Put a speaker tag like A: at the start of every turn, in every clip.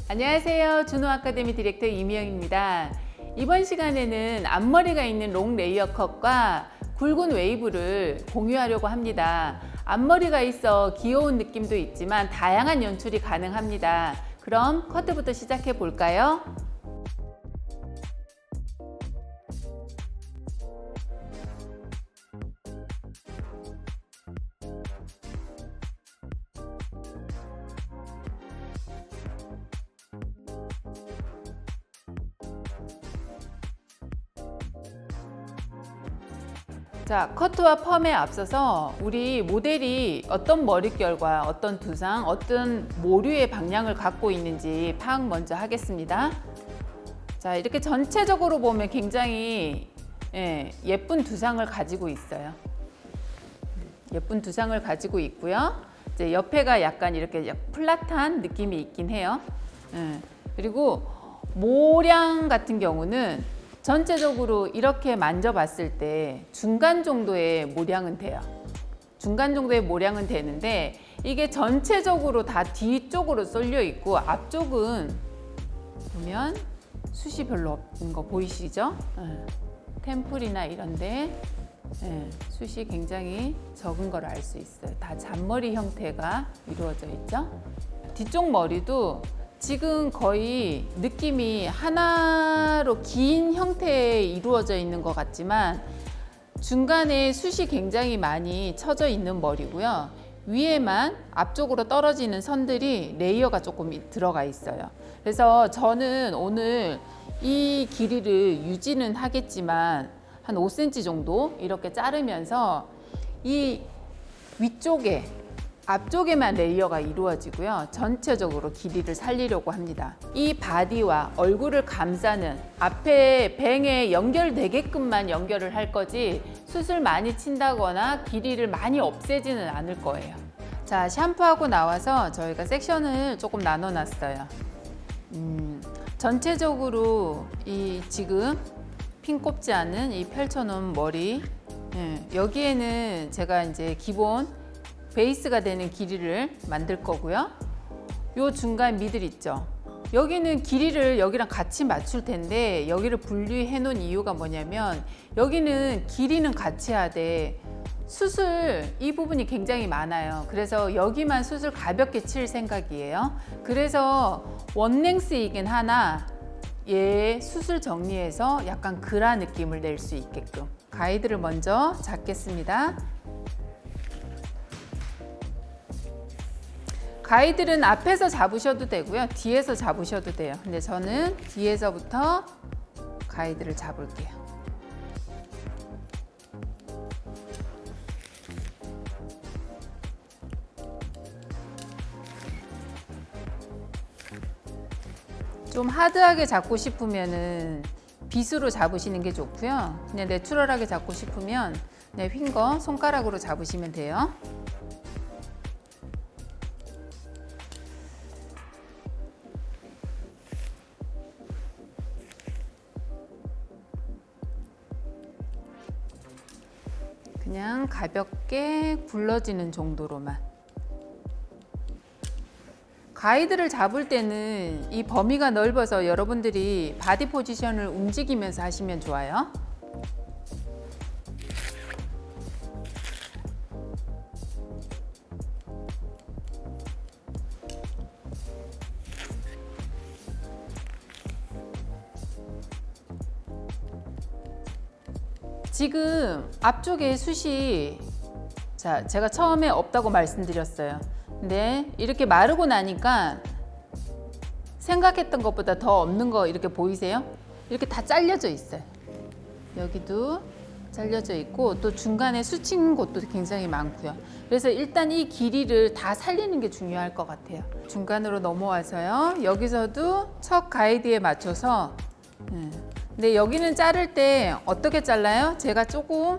A: 안녕하세요. 준호 아카데미 디렉터 이미영입니다. 이번 시간에는 앞머리가 있는 롱 레이어 컷과 굵은 웨이브를 공유하려고 합니다. 앞머리가 있어 귀여운 느낌도 있지만 다양한 연출이 가능합니다. 그럼 커트부터 시작해 볼까요? 자, 커트와 펌에 앞서서 우리 모델이 어떤 머릿결과 어떤 두상, 어떤 모류의 방향을 갖고 있는지 파악 먼저 하겠습니다. 자, 이렇게 전체적으로 보면 굉장히 예쁜 두상을 가지고 있어요. 예쁜 두상을 가지고 있고요. 이제 옆에가 약간 이렇게 플랫한 느낌이 있긴 해요. 그리고 모량 같은 경우는 전체적으로 이렇게 만져봤을 때 중간 정도의 모량은 돼요. 중간 정도의 모량은 되는데 이게 전체적으로 다 뒤쪽으로 쏠려 있고 앞쪽은 보면 숱이 별로 없는 거 보이시죠? 템플이나 이런데 숱이 굉장히 적은 걸 알 수 있어요. 다 잔머리 형태가 이루어져 있죠. 뒤쪽 머리도 지금 거의 느낌이 하나로 긴 형태에 이루어져 있는 것 같지만 중간에 숱이 굉장히 많이 쳐져 있는 머리고요. 위에만 앞쪽으로 떨어지는 선들이 레이어가 조금 들어가 있어요. 그래서 저는 오늘 이 길이를 유지는 하겠지만 한 5cm 정도 이렇게 자르면서 이 위쪽에 앞쪽에만 레이어가 이루어지고요. 전체적으로 길이를 살리려고 합니다. 이 바디와 얼굴을 감싸는 앞에 뱅에 연결되게끔만 연결을 할 거지 숱을 많이 친다거나 길이를 많이 없애지는 않을 거예요. 자, 샴푸하고 나와서 저희가 섹션을 조금 나눠 놨어요. 전체적으로 이 지금 핀 꼽지 않은 이 펼쳐놓은 머리, 여기에는 제가 이제 기본 베이스가 되는 길이를 만들 거고요. 요 중간 미들 있죠. 여기는 길이를 여기랑 같이 맞출 텐데 여기를 분리해 놓은 이유가 뭐냐면 여기는 길이는 같이 하되 숱을 이 부분이 굉장히 많아요. 그래서 여기만 숱을 가볍게 칠 생각이에요. 그래서 원랭스이긴 하나 얘 숱을 정리해서 약간 그라 느낌을 낼 수 있게끔 가이드를 먼저 잡겠습니다. 가이드는 앞에서 잡으셔도 되고요. 뒤에서 잡으셔도 돼요. 근데 저는 뒤에서부터 가이드를 잡을게요. 좀 하드하게 잡고 싶으면은 빗으로 잡으시는 게 좋고요. 그냥 내추럴하게 잡고 싶으면 휜 거 손가락으로 잡으시면 돼요. 그냥 가볍게 굴러지는 정도로만. 가이드를 잡을 때는 이 범위가 넓어서 여러분들이 바디 포지션을 움직이면서 하시면 좋아요. 지금 앞쪽에 숱이 제가 처음에 없다고 말씀드렸어요. 근데 이렇게 마르고 나니까 생각했던 것보다 더 없는 거 이렇게 보이세요? 이렇게 다 잘려져 있어요. 여기도 잘려져 있고 또 중간에 숱인 곳도 굉장히 많고요. 그래서 일단 이 길이를 다 살리는 게 중요할 것 같아요. 중간으로 넘어와서요. 여기서도 첫 가이드에 맞춰서 근데 여기는 자를 때 어떻게 잘라요? 제가 조금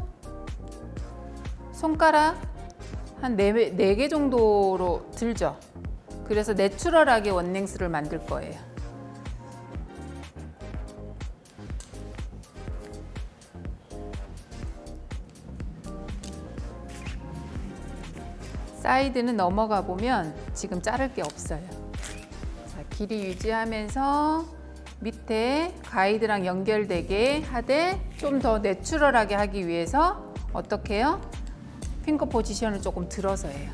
A: 손가락 한 4개 정도로 들죠. 그래서 내추럴하게 원랭스를 만들 거예요. 사이드는 넘어가 보면 지금 자를 게 없어요. 자, 길이 유지하면서 밑에 가이드랑 연결되게 하되 좀 더 내추럴하게 하기 위해서 어떻게 해요? 핑거 포지션을 조금 들어서 해요.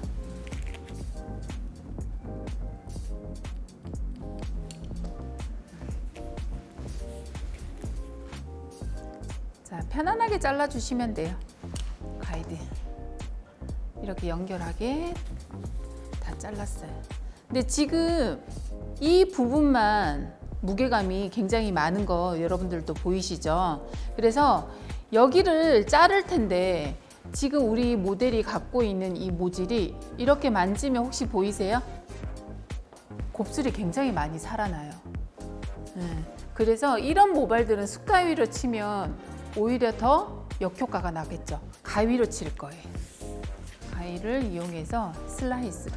A: 자, 편안하게 잘라주시면 돼요. 가이드 이렇게 연결하게 다 잘랐어요. 근데 지금 이 부분만 무게감이 굉장히 많은 거 여러분들도 보이시죠? 그래서 여기를 자를 텐데 지금 우리 모델이 갖고 있는 이 모질이 이렇게 만지면 혹시 보이세요? 곱슬이 굉장히 많이 살아나요. 그래서 이런 모발들은 숯가위로 치면 오히려 더 역효과가 나겠죠. 가위로 칠 거예요. 가위를 이용해서 슬라이스로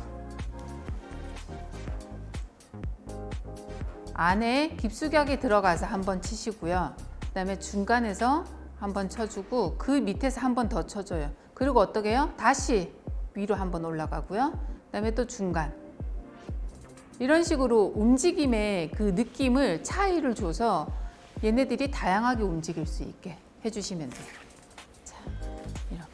A: 안에 깊숙하게 들어가서 한번 치시고요. 그 다음에 중간에서 한번 쳐주고 그 밑에서 한번 더 쳐줘요. 그리고 어떻게 해요? 다시 위로 한번 올라가고요. 그 다음에 또 중간. 이런 식으로 움직임의 그 느낌을 차이를 줘서 얘네들이 다양하게 움직일 수 있게 해주시면 돼요. 자, 이렇게.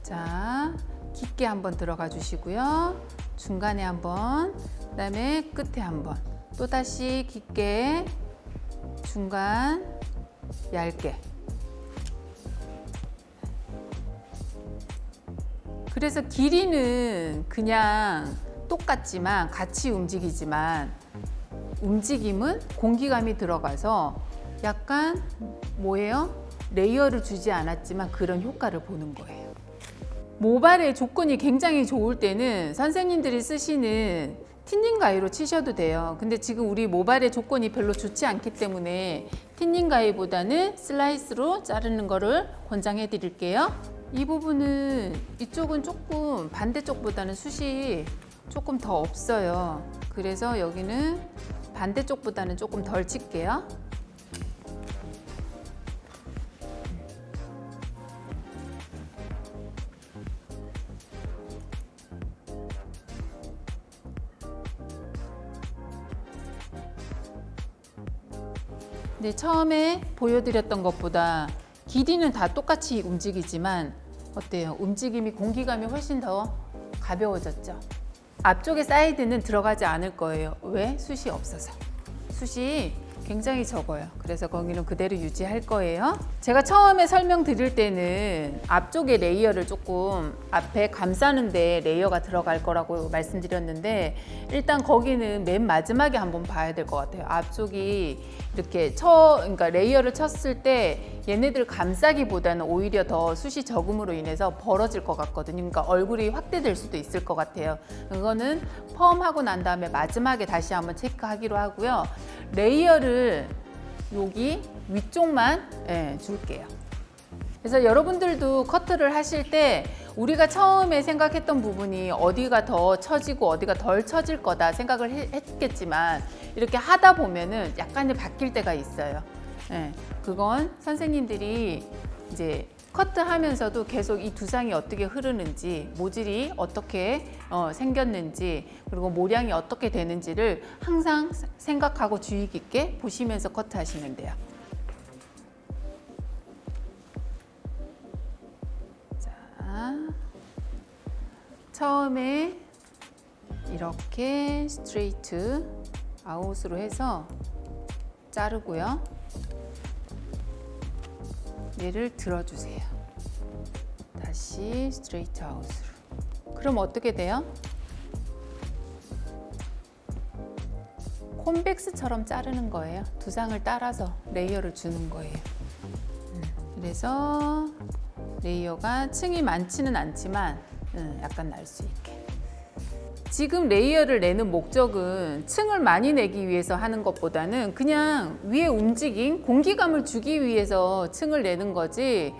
A: 자, 깊게 한번 들어가 주시고요. 중간에 한번, 그 다음에 끝에 한번, 또 다시 깊게, 중간, 얇게. 그래서 길이는 그냥 똑같지만 같이 움직이지만 움직임은 공기감이 들어가서 약간 뭐예요? 레이어를 주지 않았지만 그런 효과를 보는 거예요. 모발의 조건이 굉장히 좋을 때는 선생님들이 쓰시는 틴닝 가위로 치셔도 돼요. 근데 지금 우리 모발의 조건이 별로 좋지 않기 때문에 틴닝 가위보다는 슬라이스로 자르는 거를 권장해 드릴게요. 이 부분은 이쪽은 조금 반대쪽보다는 숱이 조금 더 없어요. 그래서 여기는 반대쪽보다는 조금 덜 칠게요. 근데 처음에 보여드렸던 것보다 길이는 다 똑같이 움직이지만 어때요? 움직임이 공기감이 훨씬 더 가벼워졌죠? 앞쪽에 사이드는 들어가지 않을 거예요. 왜? 숱이 없어서. 숱이 굉장히 적어요. 그래서 거기는 그대로 유지할 거예요. 제가 처음에 설명드릴 때는 앞쪽에 레이어를 조금 앞에 감싸는데 레이어가 들어갈 거라고 말씀드렸는데 일단 거기는 맨 마지막에 한번 봐야 될 것 같아요. 앞쪽이 이렇게 그러니까 레이어를 쳤을 때 얘네들 감싸기보다는 오히려 더 숱이 적음으로 인해서 벌어질 것 같거든요. 그러니까 얼굴이 확대될 수도 있을 것 같아요. 그거는 펌하고 난 다음에 마지막에 다시 한번 체크하기로 하고요. 레이어를 여기 위쪽만 줄게요. 그래서 여러분들도 커트를 하실 때 우리가 처음에 생각했던 부분이 어디가 더 처지고 어디가 덜 처질 거다 생각을 했겠지만 이렇게 하다 보면은 약간의 바뀔 때가 있어요. 그건 선생님들이 이제 커트하면서도 계속 이 두상이 어떻게 흐르는지, 모질이 어떻게 생겼는지, 그리고 모량이 어떻게 되는지를 항상 생각하고 주의 깊게 보시면서 커트하시면 돼요. 자, 처음에 이렇게 스트레이트 아웃으로 해서 자르고요. 얘를 들어주세요. 다시 스트레이트 아웃으로. 그럼 어떻게 돼요? 콘벡스처럼 자르는 거예요. 두상을 따라서 레이어를 주는 거예요. 그래서 레이어가 층이 많지는 않지만 약간 날 수 있게. 지금 레이어를 내는 목적은 층을 많이 내기 위해서 하는 것보다는 그냥 위에 움직임, 공기감을 주기 위해서 층을 내는 거지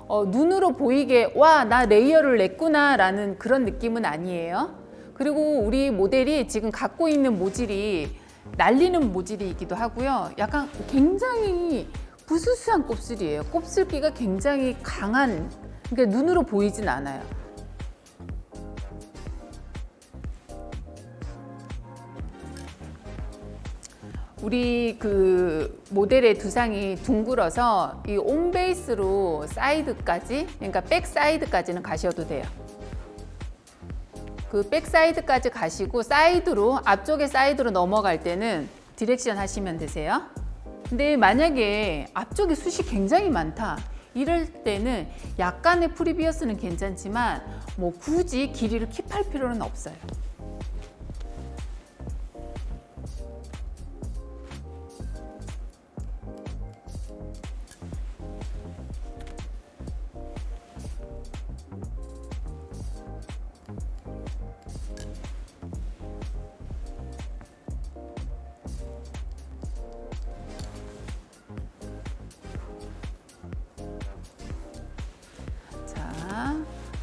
A: 눈으로 보이게 와, 나 레이어를 냈구나 라는 그런 느낌은 아니에요. 그리고 우리 모델이 지금 갖고 있는 모질이 날리는 모질이기도 하고요. 약간 굉장히 부스스한 곱슬이에요. 곱슬기가 굉장히 강한, 그러니까 눈으로 보이진 않아요. 우리 그 모델의 두상이 둥글어서 이 온 베이스로 사이드까지, 그러니까 백 사이드까지는 가셔도 돼요. 그 백 사이드까지 가시고 사이드로, 앞쪽에 사이드로 넘어갈 때는 디렉션 하시면 되세요. 근데 만약에 앞쪽에 숱이 굉장히 많다, 이럴 때는 약간의 프리비어스는 괜찮지만 뭐 굳이 길이를 킵할 필요는 없어요.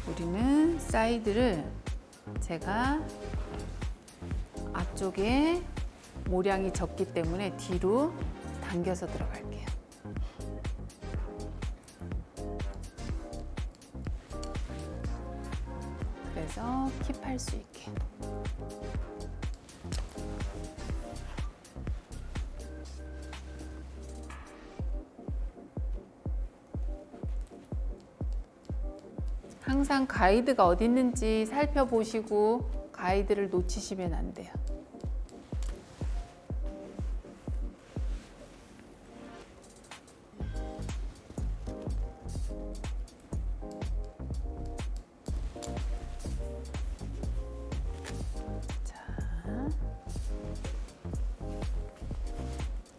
A: 우리는 사이드를 제가 앞쪽에 모량이 적기 때문에 뒤로 당겨서 들어갈게요. 그래서 킵할 수 있게. 항상 가이드가 어디 있는지 살펴보시고 가이드를 놓치시면 안 돼요. 자,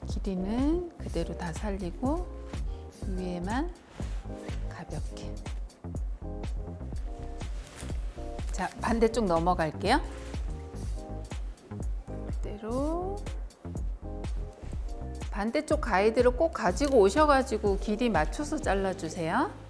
A: 길이는 그대로 다 살리고 위에만 가볍게. 자, 반대쪽 넘어갈게요. 그대로 반대쪽 가이드를 꼭 가지고 오셔가지고 길이 맞춰서 잘라주세요.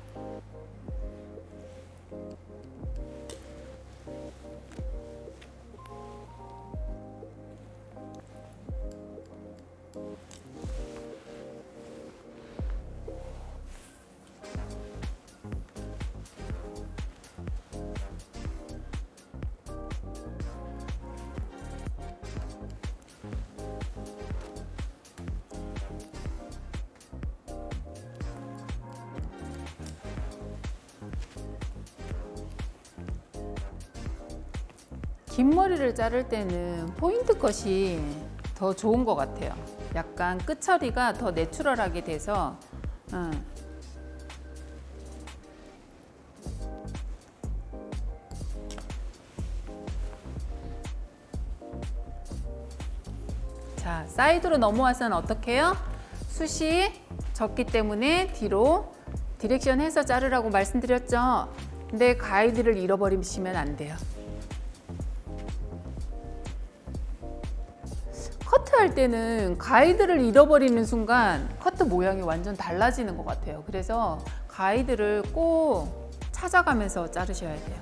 A: 긴 머리를 자를 때는 포인트 컷이 더 좋은 것 같아요. 약간 끝 처리가 더 내추럴하게 돼서 자, 사이드로 넘어와서는 어떻게 해요? 숱이 적기 때문에 뒤로 디렉션 해서 자르라고 말씀드렸죠. 근데 가이드를 잃어버리시면 안 돼요. 커트할 때는 가이드를 잃어버리는 순간 커트 모양이 완전 달라지는 것 같아요. 그래서 가이드를 꼭 찾아가면서 자르셔야 돼요.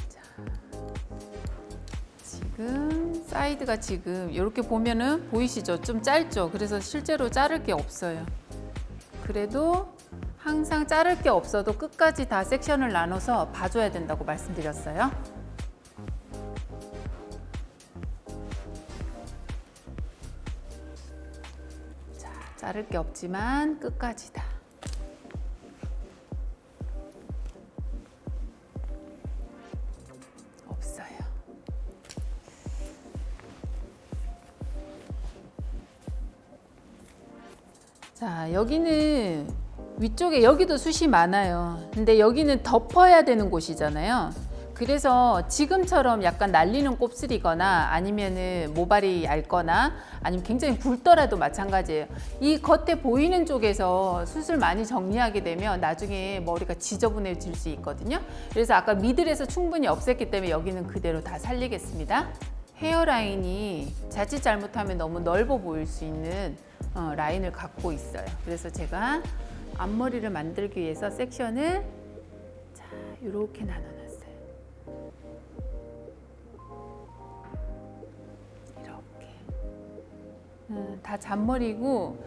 A: 자, 지금 사이드가 지금 이렇게 보면은 보이시죠? 좀 짧죠? 그래서 실제로 자를 게 없어요. 그래도 항상 자를 게 없어도 끝까지 다 섹션을 나눠서 봐줘야 된다고 말씀드렸어요. 자, 자를 게 없지만 끝까지 다. 없어요. 자, 여기는 위쪽에 여기도 숱이 많아요. 근데 여기는 덮어야 되는 곳이잖아요. 그래서 지금처럼 약간 날리는 곱슬이거나 아니면은 모발이 얇거나 아니면 굉장히 굵더라도 마찬가지예요. 이 겉에 보이는 쪽에서 숱을 많이 정리하게 되면 나중에 머리가 지저분해질 수 있거든요. 그래서 아까 미들에서 충분히 없앴기 때문에 여기는 그대로 다 살리겠습니다. 헤어라인이 자칫 잘못하면 너무 넓어 보일 수 있는 라인을 갖고 있어요. 그래서 제가 앞머리를 만들기 위해서 섹션을 자, 이렇게 나눠놨어요. 이렇게 다 잔머리고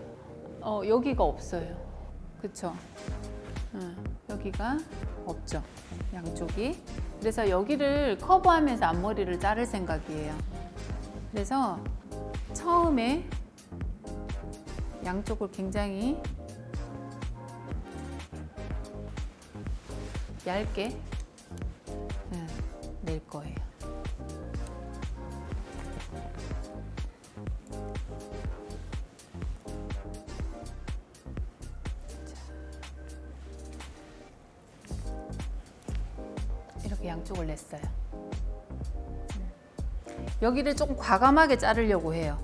A: 여기가 없어요. 그쵸? 여기가 없죠. 양쪽이. 그래서 여기를 커버하면서 앞머리를 자를 생각이에요. 그래서 처음에 양쪽을 굉장히 얇게 낼 거예요. 이렇게 양쪽을 냈어요. 여기를 조금 과감하게 자르려고 해요.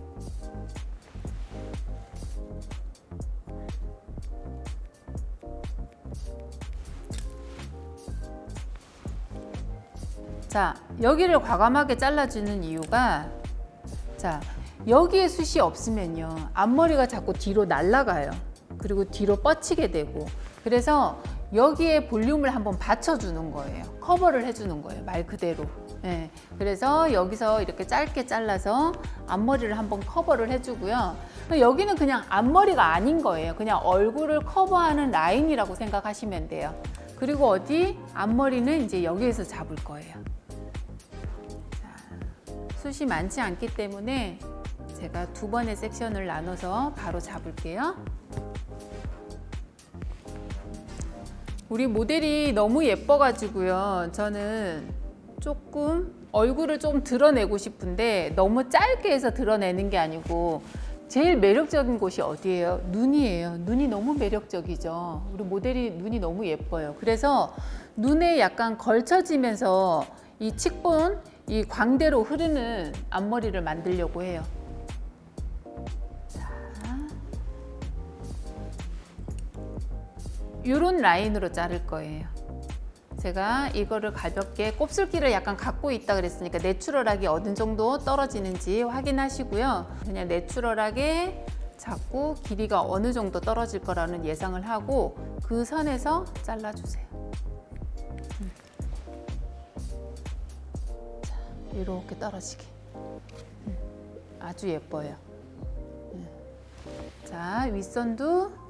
A: 자, 여기를 과감하게 잘라주는 이유가, 자, 여기에 숱이 없으면요, 앞머리가 자꾸 뒤로 날아가요. 그리고 뒤로 뻗치게 되고, 그래서 여기에 볼륨을 한번 받쳐주는 거예요. 커버를 해주는 거예요, 말 그대로. 네, 그래서 여기서 이렇게 짧게 잘라서 앞머리를 한번 커버를 해주고요. 여기는 그냥 앞머리가 아닌 거예요. 그냥 얼굴을 커버하는 라인이라고 생각하시면 돼요. 그리고 어디? 앞머리는 이제 여기에서 잡을 거예요. 숱이 많지 않기 때문에 제가 두 번의 섹션을 나눠서 바로 잡을게요. 우리 모델이 너무 예뻐가지고요. 저는 조금 얼굴을 좀 드러내고 싶은데 너무 짧게 해서 드러내는 게 아니고, 제일 매력적인 곳이 어디예요? 눈이에요. 눈이 너무 매력적이죠. 우리 모델이 눈이 너무 예뻐요. 그래서 눈에 약간 걸쳐지면서 이 칙본, 이 광대로 흐르는 앞머리를 만들려고 해요. 자, 이런 라인으로 자를 거예요. 제가 이거를 가볍게 곱슬기를 약간 갖고 있다 그랬으니까 내추럴하게 어느 정도 떨어지는지 확인하시고요. 그냥 내추럴하게 잡고 길이가 어느 정도 떨어질 거라는 예상을 하고 그 선에서 잘라주세요. 자, 이렇게 떨어지게. 아주 예뻐요. 자, 윗선도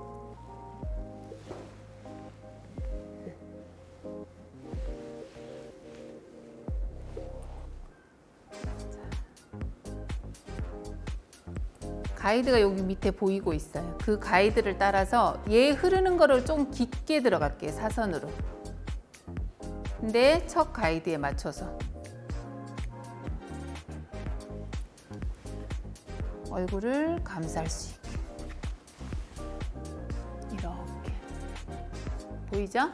A: 가이드가 여기 밑에 보이고 있어요. 그 가이드를 따라서 얘 흐르는 거를 좀 깊게 들어갈게요. 사선으로. 근데 첫 가이드에 맞춰서 얼굴을 감쌀 수 있게 이렇게 보이죠?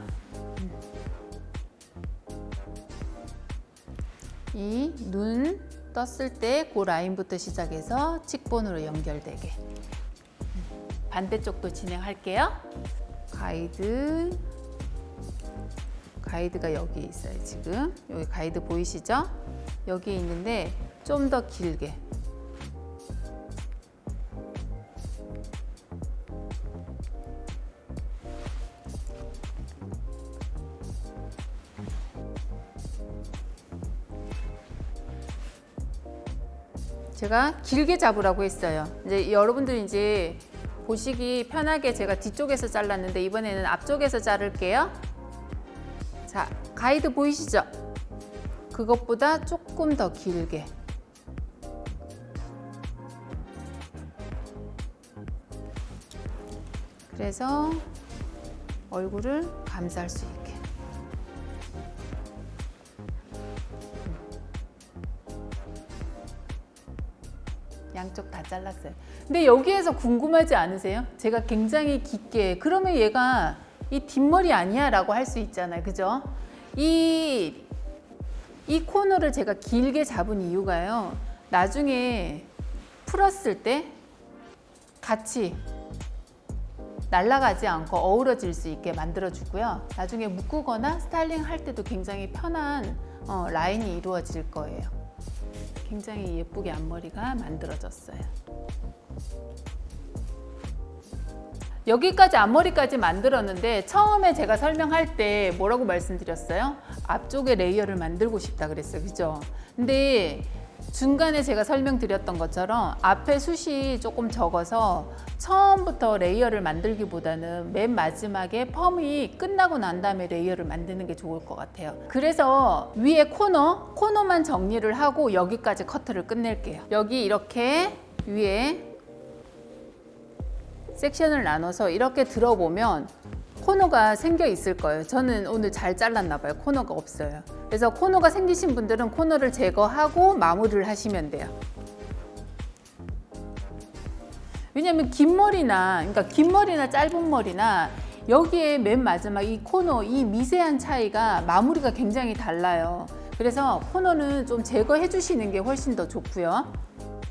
A: 이 눈 떴을 때 그 라인부터 시작해서 칙본으로 연결되게. 반대쪽도 진행할게요. 가이드가 여기 있어요. 지금 여기 가이드 보이시죠? 여기 있는데 좀 더 길게. 제가 길게 잡으라고 했어요. 이제 여러분들 이제 보시기 편하게 제가 뒤쪽에서 잘랐는데 이번에는 앞쪽에서 자를게요. 자, 가이드 보이시죠? 그것보다 조금 더 길게. 그래서 얼굴을 감쌀 수 있게. 양쪽 다 잘랐어요. 근데 여기에서 궁금하지 않으세요? 제가 굉장히 깊게, 그러면 얘가 이 뒷머리 아니야? 라고 할 수 있잖아요. 그죠? 이 코너를 제가 길게 잡은 이유가요. 나중에 풀었을 때 같이 날아가지 않고 어우러질 수 있게 만들어주고요. 나중에 묶거나 스타일링 할 때도 굉장히 편한 라인이 이루어질 거예요. 굉장히 예쁘게 앞머리가 만들어졌어요. 여기까지 앞머리까지 만들었는데 처음에 제가 설명할 때 뭐라고 말씀드렸어요? 앞쪽에 레이어를 만들고 싶다 그랬어요. 그죠? 근데 중간에 제가 설명드렸던 것처럼 앞에 숱이 조금 적어서 처음부터 레이어를 만들기보다는 맨 마지막에 펌이 끝나고 난 다음에 레이어를 만드는 게 좋을 것 같아요. 그래서 위에 코너만 정리를 하고 여기까지 커트를 끝낼게요. 여기 이렇게 위에 섹션을 나눠서 이렇게 들어보면 코너가 생겨 있을 거예요. 저는 오늘 잘 잘랐나 봐요. 코너가 없어요. 그래서 코너가 생기신 분들은 코너를 제거하고 마무리를 하시면 돼요. 왜냐면 긴 머리나 짧은 머리나 여기에 맨 마지막 이 코너, 이 미세한 차이가 마무리가 굉장히 달라요. 그래서 코너는 좀 제거해 주시는 게 훨씬 더 좋고요.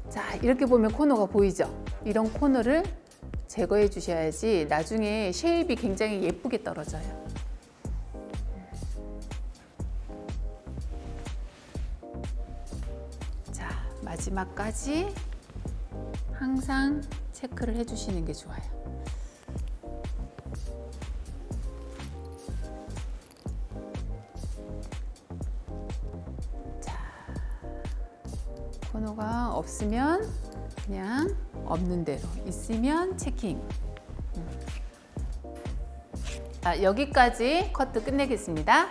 A: 자, 이렇게 보면 코너가 보이죠? 이런 코너를 제거해 주셔야지 나중에 쉐입이 굉장히 예쁘게 떨어져요. 자, 마지막까지 항상 체크를 해 주시는 게 좋아요. 자, 코너가 없으면 그냥 없는 대로, 있으면 체킹. 자, 여기까지 커트 끝내겠습니다.